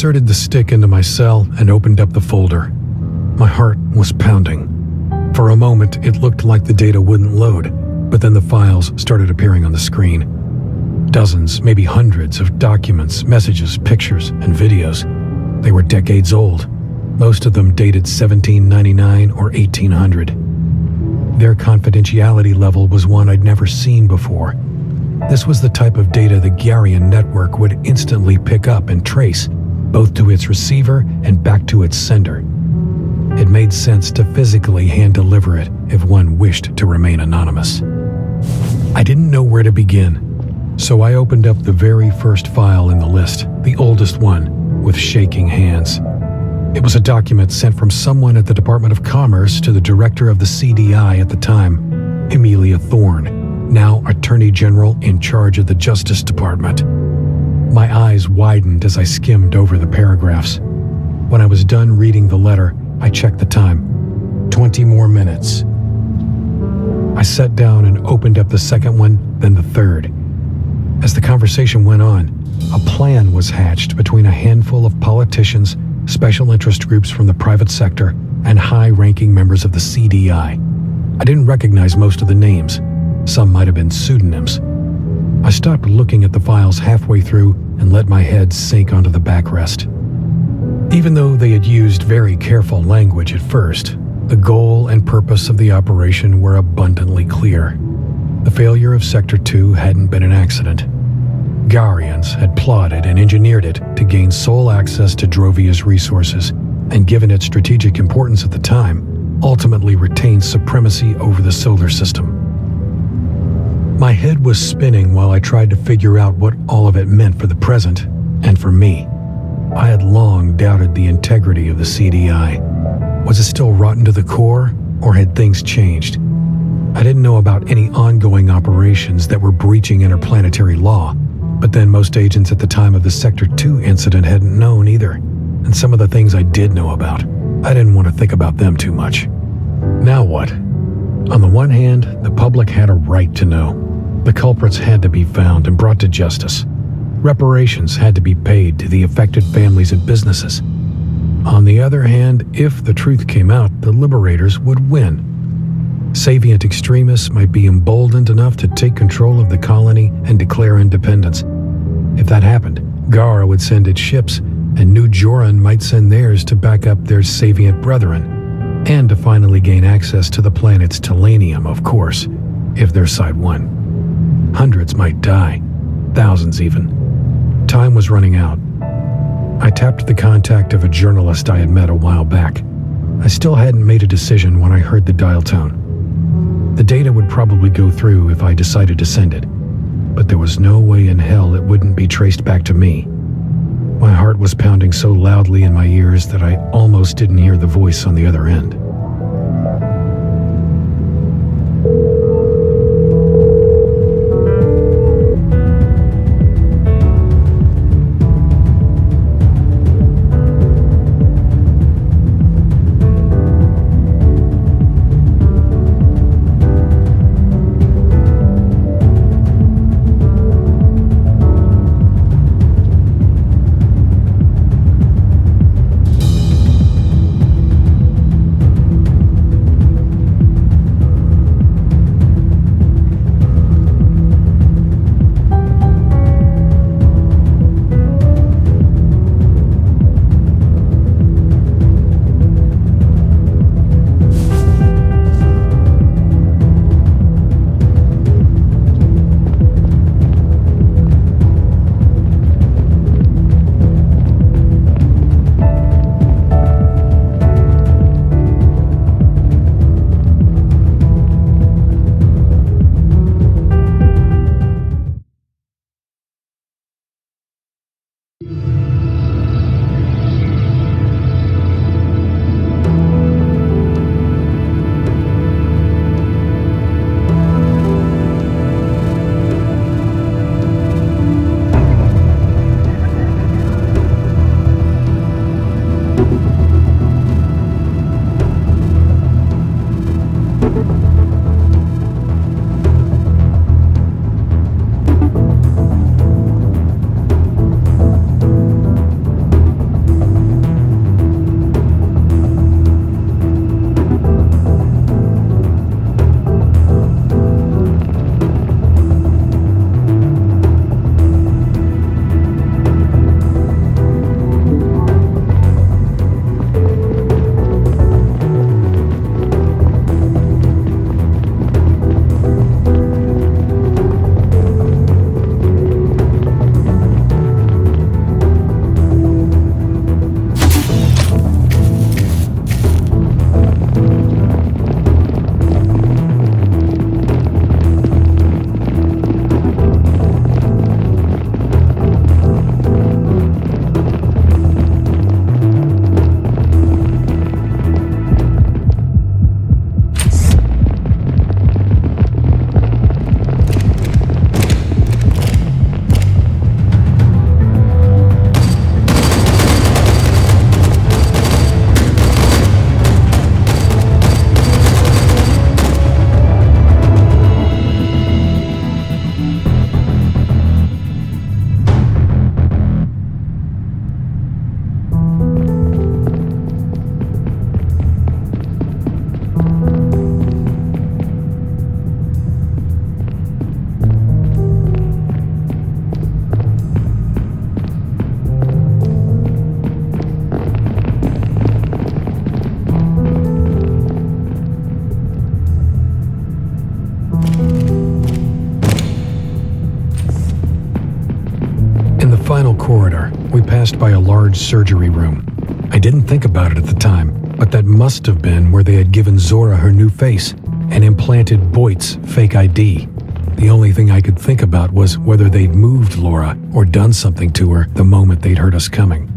inserted the stick into my cell and opened up the folder. My heart was pounding. For a moment, it looked like the data wouldn't load, but then the files started appearing on the screen. Dozens, maybe hundreds of documents, messages, pictures, and videos. They were decades old. most of them dated 1799 or 1800. Their confidentiality level was one I'd never seen before. This was the type of data the Garian network would instantly pick up and trace, both to its receiver and back to its sender. It made sense to physically hand-deliver it if one wished to remain anonymous. I didn't know where to begin, so I opened up the very first file in the list, the oldest one, with shaking hands. It was a document sent from someone at the Department of Commerce to the director of the CDI at the time, Emilia Thorne, now Attorney General in charge of the Justice Department. My eyes widened as I skimmed over the paragraphs. When I was done reading the letter, I checked the time. 20 more minutes. I sat down and opened up the second one, then the third. As the conversation went on, a plan was hatched between a handful of politicians, special interest groups from the private sector, and high-ranking members of the CDI. I didn't recognize most of the names. Some might have been pseudonyms. I stopped looking at the files halfway through and let my head sink onto the backrest. Even though they had used very careful language at first, the goal and purpose of the operation were abundantly clear. The failure of Sector 2 hadn't been an accident. Garians had plotted and engineered it to gain sole access to Drovia's resources, and given its strategic importance at the time, ultimately retained supremacy over the solar system. My head was spinning while I tried to figure out what all of it meant for the present, and for me. I had long doubted the integrity of the CDI. Was it still rotten to the core, or had things changed? I didn't know about any ongoing operations that were breaching interplanetary law, but then most agents at the time of the Sector 2 incident hadn't known either, and some of the things I did know about, I didn't want to think about them too much. Now what? On the one hand, the public had a right to know. The culprits had to be found and brought to justice. Reparations had to be paid to the affected families and businesses. On the other hand, if the truth came out, the liberators would win. Savient extremists might be emboldened enough to take control of the colony and declare independence. If that happened, Gara would send its ships, and New Joran might send theirs to back up their Savient brethren, and to finally gain access to the planet's Telanium, of course, if their side won. Hundreds might die, thousands even. Time was running out. I tapped the contact of a journalist I had met a while back. I still hadn't made a decision when I heard the dial tone. The data would probably go through if I decided to send it, but there was no way in hell it wouldn't be traced back to me. My heart was pounding so loudly in my ears that I almost didn't hear the voice on the other end. passed by a large surgery room. I didn't think about it at the time, but that must have been where they had given Zora her new face and implanted Boyd's fake ID. The only thing I could think about was whether they'd moved Laura or done something to her the moment they'd heard us coming.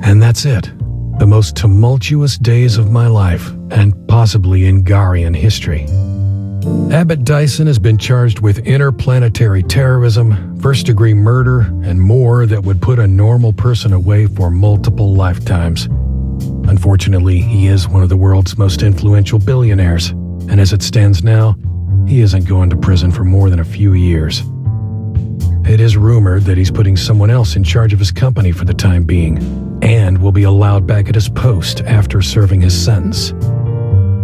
And that's it. The most tumultuous days of my life, and possibly in Garian history. Abbott Dyson has been charged with interplanetary terrorism, first-degree murder, and more that would put a normal person away for multiple lifetimes. Unfortunately, he is one of the world's most influential billionaires, and as it stands now, he isn't going to prison for more than a few years. It is rumored that he's putting someone else in charge of his company for the time being, and will be allowed back at his post after serving his sentence.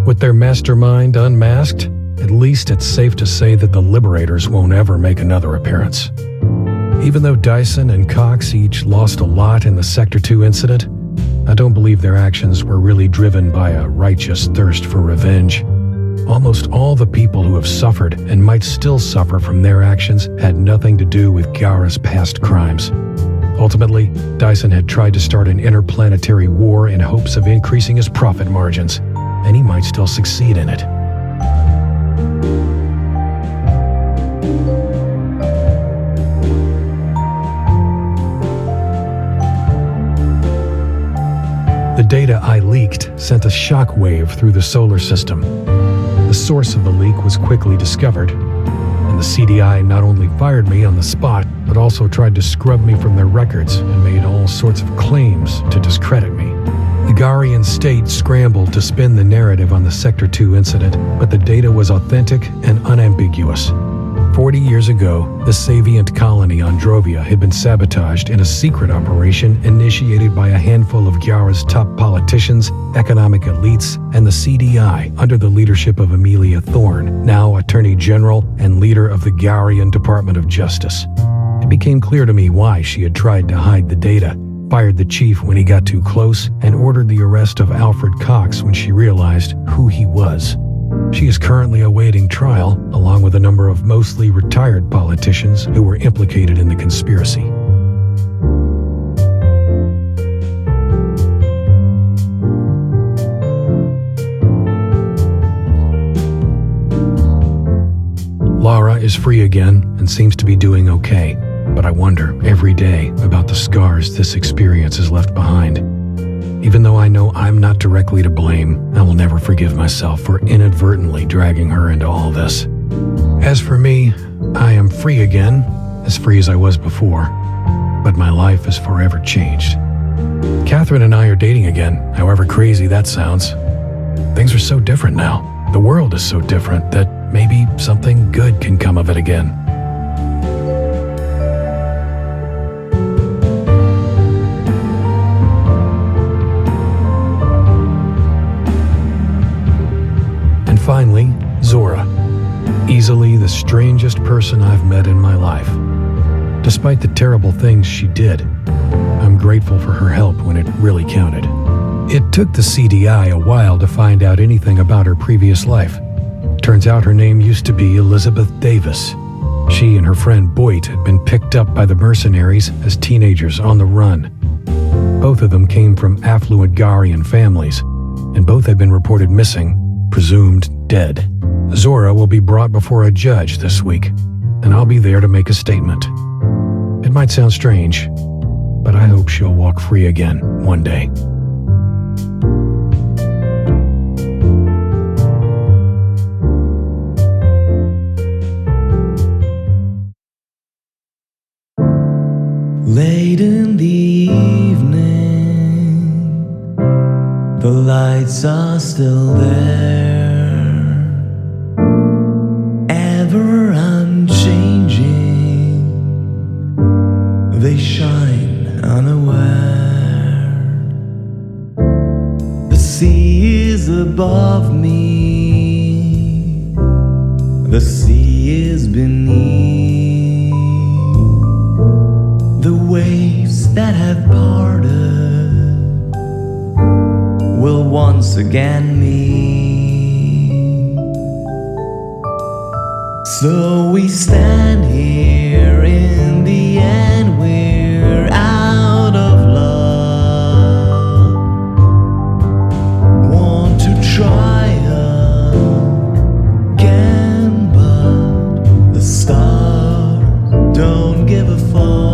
With their mastermind unmasked, at least it's safe to say that the Liberators won't ever make another appearance. Even though Dyson and Cox each lost a lot in the Sector 2 incident, I don't believe their actions were really driven by a righteous thirst for revenge. Almost all the people who have suffered and might still suffer from their actions had nothing to do with Gara's past crimes. Ultimately, Dyson had tried to start an interplanetary war in hopes of increasing his profit margins, and he might still succeed in it. The data I leaked sent a shockwave through the solar system. The source of the leak was quickly discovered, and the CDI not only fired me on the spot, but also tried to scrub me from their records and made all sorts of claims to discredit me. The Garian state scrambled to spin the narrative on the Sector 2 incident, but the data was authentic and unambiguous. 40 years ago, the Savient colony Androvia had been sabotaged in a secret operation initiated by a handful of Gyara's top politicians, economic elites, and the CDI under the leadership of Amelia Thorne, now Attorney General and leader of the Garian Department of Justice. It became clear to me why she had tried to hide the data, fired the chief when he got too close, and ordered the arrest of Alfred Cox when she realized who he was. She is currently awaiting trial, along with a number of mostly retired politicians who were implicated in the conspiracy. Lara is free again and seems to be doing okay. but I wonder every day about the scars this experience has left behind. Even though I know I'm not directly to blame, I will never forgive myself for inadvertently dragging her into all this. As for me, I am free again, as free as I was before, but my life is forever changed. Catherine and I are dating again, however crazy that sounds. Things are so different now. The world is so different that maybe something good can come of it again. And finally, Zora. Easily the strangest person I've met in my life. Despite the terrible things she did, I'm grateful for her help when it really counted. It took the CDI a while to find out anything about her previous life. Turns out her name used to be Elizabeth Davis. She and her friend Boyd had been picked up by the mercenaries as teenagers on the run. Both of them came from affluent Garian families, and both had been reported missing, presumed dead. Zora will be brought before a judge this week, and I'll be there to make a statement. It might sound strange, but I hope she'll walk free again one day. Late in the evening, the lights are still there, ever unchanging, they shine unaware. The sea is above me, the sea is beneath. The waves that have parted will once again meet. So we stand here in the end, we're out of love. Want to try again, but the stars don't give a fuck.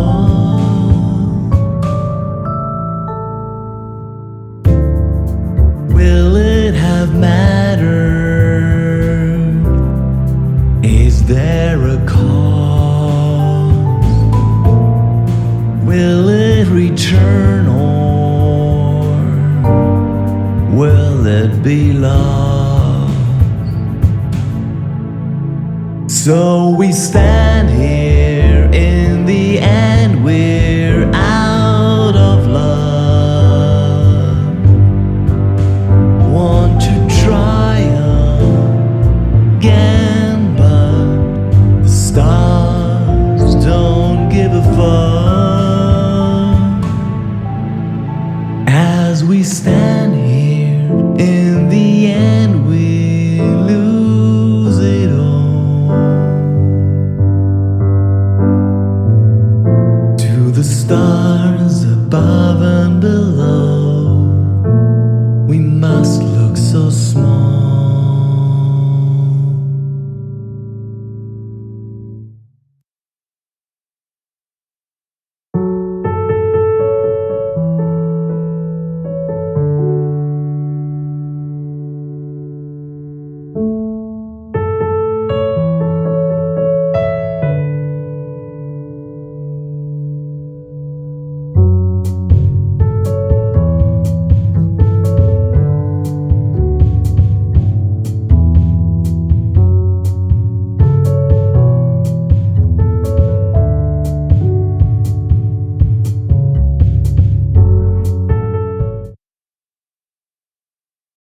Mattered? Is there a cause? Will it return, or will it be lost? So we stand here in the end, we're